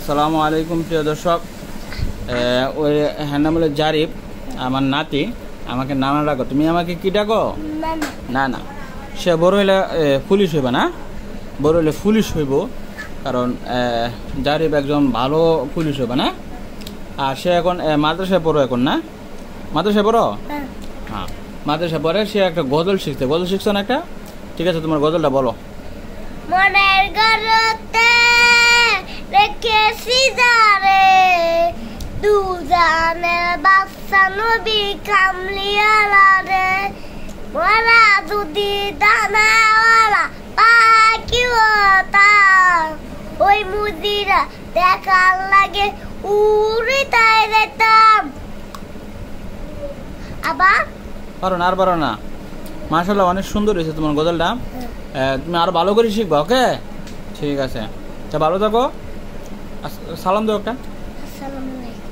আসসালামু আলাইকুম প্রিয় দর্শক। ওই হ্যাঁ নাম হলো জারিফ, আমার নাতি। আমাকে নানা ডাকো, তুমি আমাকে কি ডাকো? না না, সে বড় হইলে পুলিশ হইব না, বড় হইলে পুলিশ হইব, কারণ জারিফ একজন ভালো পুলিশ হইব না। আর সে এখন মাদ্রাসায় পড়ো, এখন না মাদ্রাসায় পড়ো? হ্যাঁ, মাদ্রাসায় পড়ে। সে একটা গজল শিখছে, গজল শিখছো না একটা? ঠিক আছে, তোমার গজলটা বলো। মনের ঘরতে রেখেছি যারে, দুজানের বাচ্চা নবী কামলিয়ালা রে, মোরা দুদি দানাওয়ালা পাখি হতাম, ওই মুদিরা দেখার লাগে উড়ে তাই যেতাম। আবার পারো না? আর পারো না? মাশাআল্লাহ, অনেক সুন্দর হয়েছে তোমার গজলটা। তুমি আরো ভালো করে শিখবা, ওকে? ঠিক আছে, তা ভালো থাকো। সালাম দাও একটা। আসসালামু আলাইকুম।